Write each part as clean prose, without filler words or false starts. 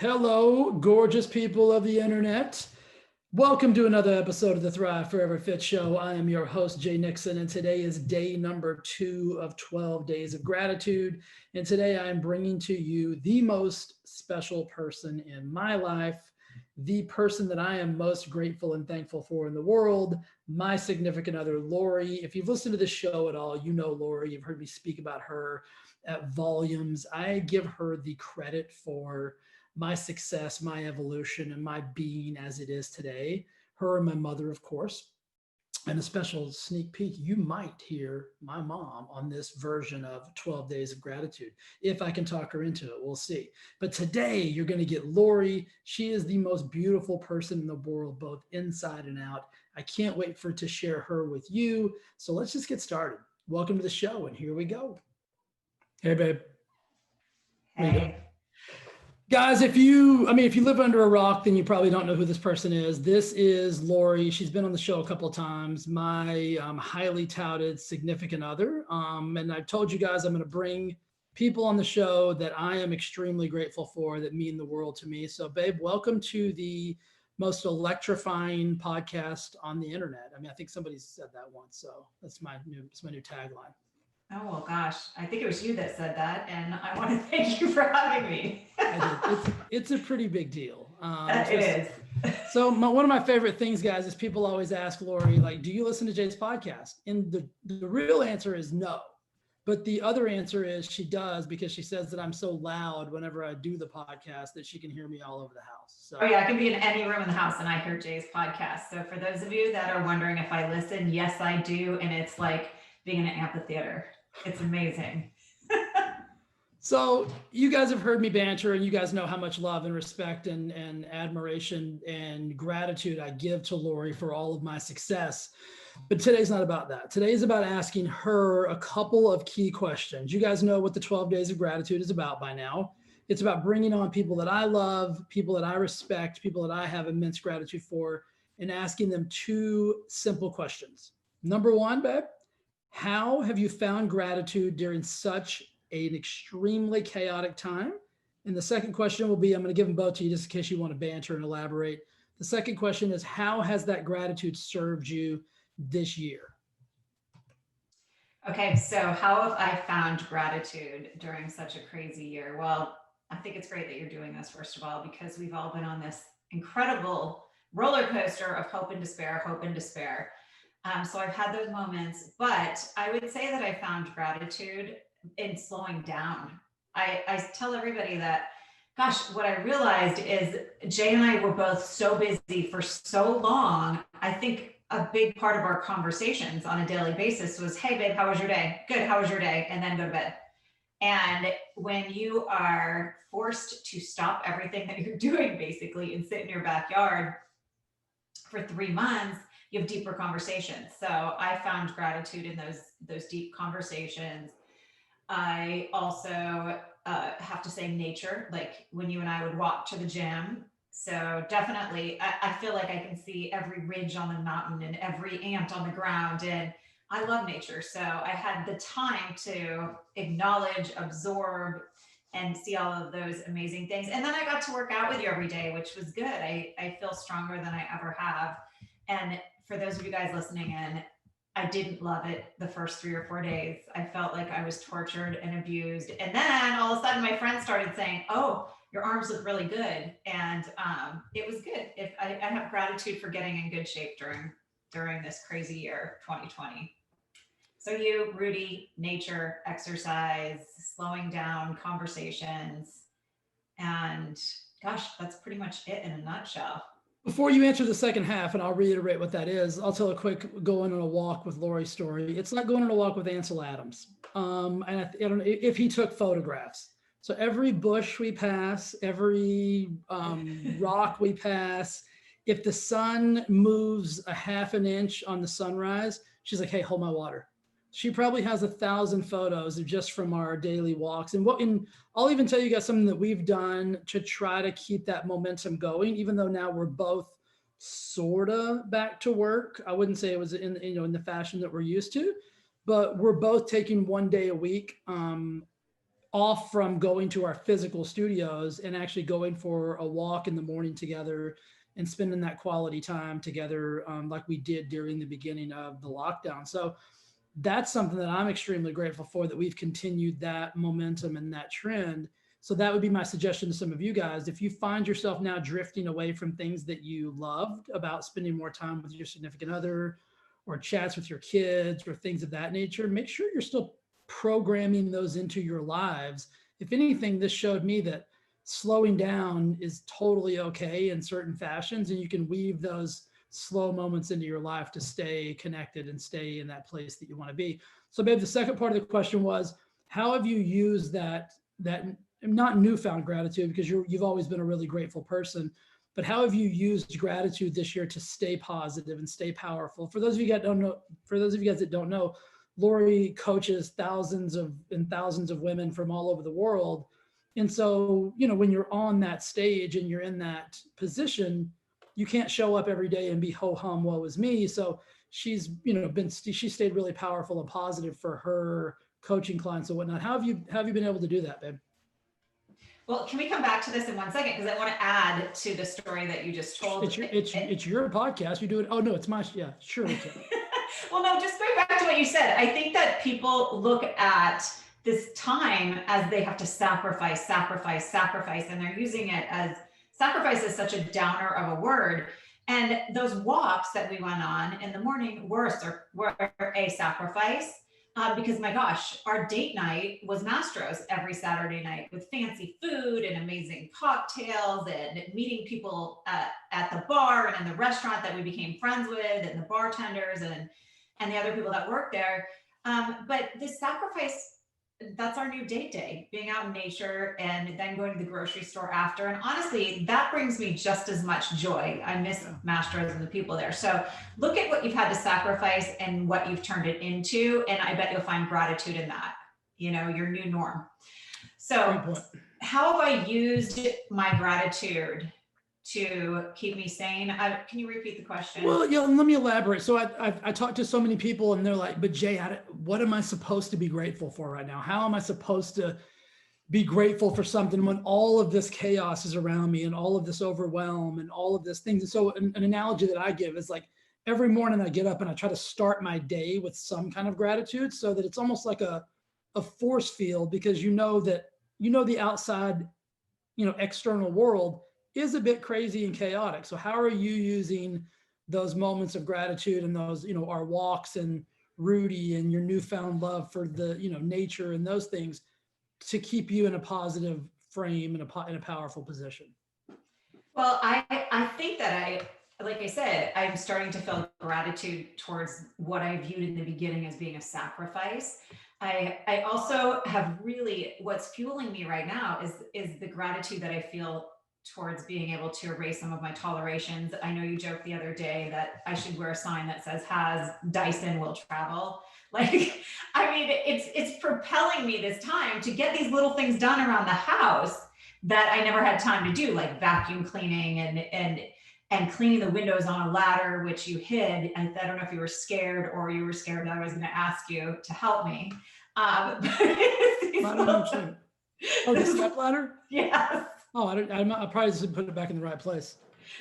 Hello, gorgeous people of the internet. Welcome to another episode of the Thrive Forever Fit Show. I am your host, Jay Nixon, and today is day number 2 of 12 days of gratitude. And today I am bringing to you the most special person in my life, the person that I am most grateful and thankful for in the world, my significant other, Lori. If you've listened to this show at all, you know Lori. You've heard me speak about her at volumes. I give her the credit for my success, my evolution, and my being as it is today. Her and my mother, of course. And a special sneak peek, you might hear my mom on this version of 12 Days of Gratitude. If I can talk her into it, we'll see. But today, you're going to get Lori. She is the most beautiful person in the world, both inside and out. I can't wait for to share her with you. So let's just get started. Welcome to the show, and here we go. Hey, babe. Hey. Guys, if you live under a rock, then you probably don't know who this person is. This is Lori. She's been on the show a couple of times, my highly touted significant other. And I've told you guys I'm going to bring people on the show that I am extremely grateful for, that mean the world to me. So, babe, welcome to the most electrifying podcast on the internet. I mean, I think somebody said that once, so that's my new tagline. Oh, well, gosh, I think it was you that said that, and I want to thank you for having me. It's a pretty big deal. It is. So one of my favorite things, guys, is people always ask Lori, like, do you listen to Jay's podcast? And the real answer is no. But the other answer is she does, because she says that I'm so loud whenever I do the podcast that she can hear me all over the house. So, oh, yeah, I can be in any room in the house and I hear Jay's podcast. So for those of you that are wondering if I listen, yes, I do. And it's like being in an amphitheater. It's amazing. So you guys have heard me banter, and you guys know how much love and respect and admiration and gratitude I give to Lori for all of my success. But today's not about that. Today's about asking her a couple of key questions. You guys know what the 12 Days of Gratitude is about by now. It's about bringing on people that I love, people that I respect, people that I have immense gratitude for, and asking them two simple questions. Number one, babe, how have you found gratitude during such an extremely chaotic time? And the second question will be, I'm going to give them both to you just in case you want to banter and elaborate. The second question is, how has that gratitude served you this year? Okay, so how have I found gratitude during such a crazy year? Well, I think it's great that you're doing this, first of all, because we've all been on this incredible roller coaster of hope and despair, hope and despair. So I've had those moments, but I would say that I found gratitude in slowing down. I tell everybody that, gosh, what I realized is Jay and I were both so busy for so long. I think a big part of our conversations on a daily basis was, hey, babe, how was your day? Good, how was your day? And then go to bed. And when you are forced to stop everything that you're doing, basically, and sit in your backyard for 3 months, you have deeper conversations. So I found gratitude in those deep conversations. I also have to say nature, like when you and I would walk to the gym. So definitely, I feel like I can see every ridge on the mountain and every ant on the ground. And I love nature. So I had the time to acknowledge, absorb, and see all of those amazing things. And then I got to work out with you every day, which was good. I feel stronger than I ever have. And for those of you guys listening in, I didn't love it the first 3 or 4 days. I felt like I was tortured and abused. And then all of a sudden my friends started saying, oh, your arms look really good. And it was good. If I have gratitude for getting in good shape during this crazy year, 2020. So you, Rudy, nature, exercise, slowing down, conversations, and gosh, that's pretty much it in a nutshell. Before you answer the second half, and I'll reiterate what that is, I'll tell a quick going on a walk with Lori story. It's like going on a walk with Ansel Adams. And I don't know if he took photographs. So every bush we pass, every rock we pass, if the sun moves a half an inch on the sunrise, she's like, hey, hold my water. She probably has 1,000 photos of just from our daily walks. And I'll even tell you guys something that we've done to try to keep that momentum going, even though now we're both sort of back to work. I wouldn't say it was in the fashion that we're used to, but we're both taking 1 day a week off from going to our physical studios and actually going for a walk in the morning together and spending that quality time together, like we did during the beginning of the lockdown. So that's something that I'm extremely grateful for, that we've continued that momentum and that trend. So that would be my suggestion to some of you guys. If you find yourself now drifting away from things that you loved about spending more time with your significant other or chats with your kids or things of that nature, make sure you're still programming those into your lives. If anything, this showed me that slowing down is totally okay in certain fashions, and you can weave those slow moments into your life to stay connected and stay in that place that you want to be. So, babe, the second part of the question was, how have you used that not newfound gratitude, because you've always been a really grateful person, but how have you used gratitude this year to stay positive and stay powerful? For those of you guys that don't know, Lori coaches thousands of women from all over the world. And so, when you're on that stage and you're in that position, you can't show up every day and be ho hum, woe is me. So she's, she stayed really powerful and positive for her coaching clients and whatnot. How have you been able to do that, babe? Well, can we come back to this in one second? Because I want to add to the story that you just told. It's your podcast. You do it. Oh no, it's my, yeah, sure we can. Well, no, just going back to what you said, I think that people look at this time as they have to sacrifice, and they're using it as sacrifice is such a downer of a word. And those walks that we went on in the morning were a sacrifice. Because my gosh, our date night was Mastro's every Saturday night with fancy food and amazing cocktails and meeting people at the bar and in the restaurant that we became friends with, and the bartenders and the other people that work there. But this sacrifice, that's our new date day, being out in nature and then going to the grocery store after. And honestly, that brings me just as much joy. I miss Mastro's and the people there. So look at what you've had to sacrifice and what you've turned it into. And I bet you'll find gratitude in that, your new norm. So how have I used my gratitude to keep me sane? Can you repeat the question? Well, yeah, let me elaborate. So I talked to so many people and they're like, but Jay, what am I supposed to be grateful for right now? How am I supposed to be grateful for something when all of this chaos is around me and all of this overwhelm and all of this things? And so an analogy that I give is like, every morning I get up and I try to start my day with some kind of gratitude, so that it's almost like a force field, because that the outside, external world is a bit crazy and chaotic. So how are you using those moments of gratitude and those, our walks and Rudy and your newfound love for the, nature and those things to keep you in a positive frame and in a powerful position? Well, I think that like I said, I'm starting to feel gratitude towards what I viewed in the beginning as being a sacrifice. I also have really, what's fueling me right now is the gratitude that I feel towards being able to erase some of my tolerations. I know you joked the other day that I should wear a sign that says "Has Dyson will travel." Like, I mean, it's propelling me this time to get these little things done around the house that I never had time to do, like vacuum cleaning and cleaning the windows on a ladder, which you hid. I don't know if you were scared or you were scared that I was going to ask you to help me. Oh, the step ladder? Yes. Oh, I probably just put it back in the right place.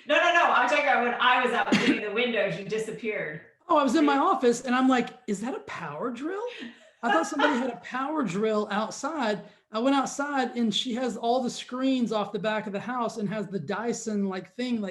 No. I'm talking about when I was out cleaning the windows, you disappeared. Oh, I was in my office and I'm like, is that a power drill? I thought somebody had a power drill outside. I went outside and she has all the screens off the back of the house and has the Dyson thing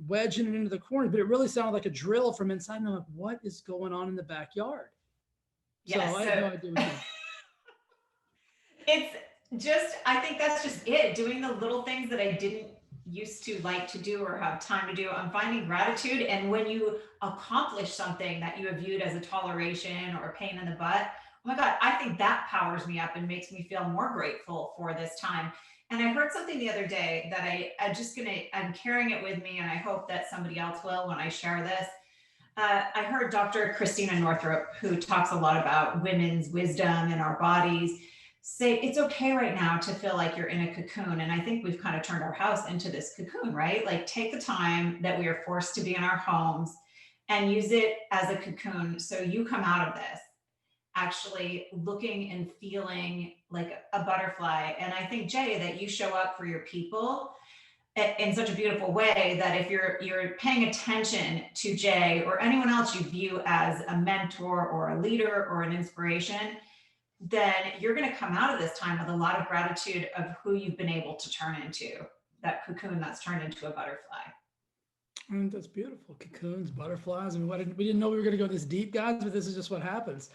wedging it into the corner, but it really sounded like a drill from inside. And I'm like, what is going on in the backyard? Yes, so I had no idea what it's just, I think that's just it. Doing the little things that I didn't used to like to do or have time to do. I'm finding gratitude. And when you accomplish something that you have viewed as a toleration or a pain in the butt, oh my God, I think that powers me up and makes me feel more grateful for this time. And I heard something the other day that I'm carrying it with me, and I hope that somebody else will when I share this. I heard Dr. Christina Northrup, who talks a lot about women's wisdom and our bodies, say it's okay right now to feel like you're in a cocoon. And I think we've kind of turned our house into this cocoon, right? Like, take the time that we are forced to be in our homes and use it as a cocoon. So you come out of this actually looking and feeling like a butterfly. And I think, Jay, that you show up for your people in such a beautiful way that if you're paying attention to Jay or anyone else you view as a mentor or a leader or an inspiration, then you're going to come out of this time with a lot of gratitude of who you've been able to turn into, that cocoon that's turned into a butterfly. That's beautiful. Cocoons, butterflies. I mean, we didn't know we were going to go this deep, guys, but this is just what happens.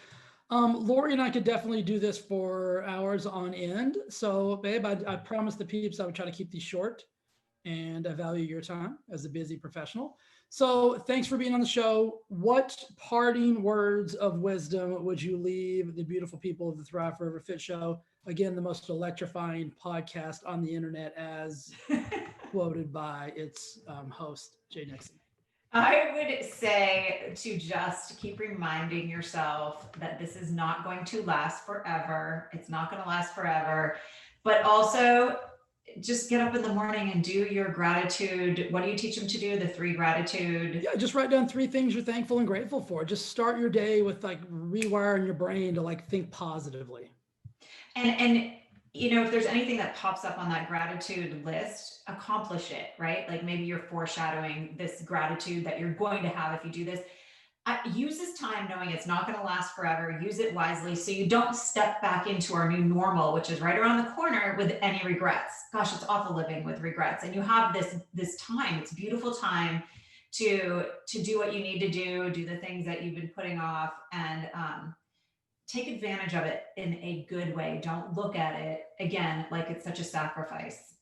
Lori and I could definitely do this for hours on end. So, babe, I promised the peeps I would try to keep these short, and I value your time as a busy professional. So, thanks for being on the show. What parting words of wisdom would you leave the beautiful people of the Thrive Forever Fit Show? Again, the most electrifying podcast on the internet, as quoted by its host, Jay Nixon. I would say to just keep reminding yourself that this is not going to last forever. It's not going to last forever. But also, just get up in the morning and do your gratitude. What do you teach them to do? The 3 gratitude. Yeah, just write down 3 things you're thankful and grateful for. Just start your day with like rewiring your brain to like think positively. And you know, if there's anything that pops up on that gratitude list, accomplish it, right? Like maybe you're foreshadowing this gratitude that you're going to have if you do this. Use this time knowing it's not going to last forever. Use it wisely so you don't step back into our new normal, which is right around the corner, with any regrets. Gosh, it's awful living with regrets. And you have this time. It's a beautiful time to do what you need to do the things that you've been putting off, and take advantage of it in a good way. Don't look at it again like it's such a sacrifice.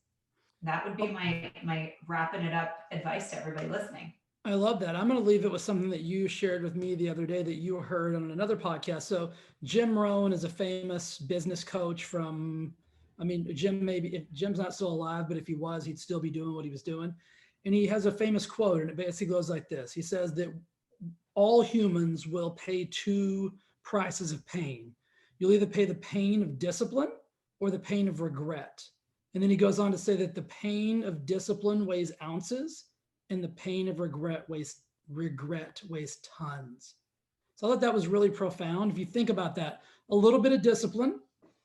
That would be my wrapping it up advice to everybody listening. I love that. I'm going to leave it with something that you shared with me the other day that you heard on another podcast. So Jim Rohn is a famous business coach from, I mean, Jim, maybe if Jim's not still alive, but if he was, he'd still be doing what he was doing. And he has a famous quote, and it basically goes like this. He says that all humans will pay 2 prices of pain. You'll either pay the pain of discipline or the pain of regret. And then he goes on to say that the pain of discipline weighs ounces and the pain of regret weighs tons. So I thought that was really profound. If you think about that, a little bit of discipline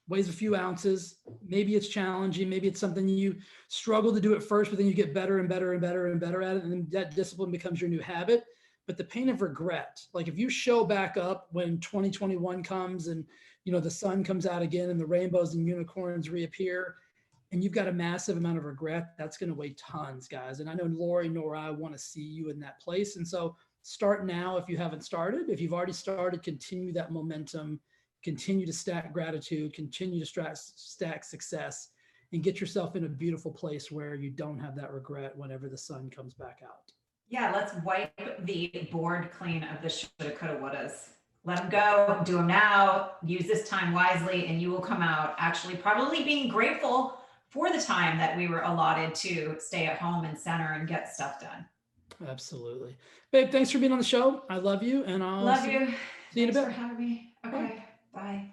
weighs a few ounces. Maybe it's challenging. Maybe it's something you struggle to do at first, but then you get better and better and better and better at it. And then that discipline becomes your new habit. But the pain of regret, like if you show back up when 2021 comes and, you know, the sun comes out again and the rainbows and unicorns reappear, and you've got a massive amount of regret, that's going to weigh tons, guys. And I know Lori nor I want to see you in that place. And so start now if you haven't started. If you've already started, continue that momentum, continue to stack gratitude, continue to stack success, and get yourself in a beautiful place where you don't have that regret whenever the sun comes back out. Yeah, let's wipe the board clean of the shoulda, coulda, wouldas. Let them go, do them now, use this time wisely, and you will come out actually probably being grateful for the time that we were allotted to stay at home and center and get stuff done. Absolutely. Babe, thanks for being on the show. I love you, and I'll love you. See you in a bit. Thanks for having me. Okay, bye.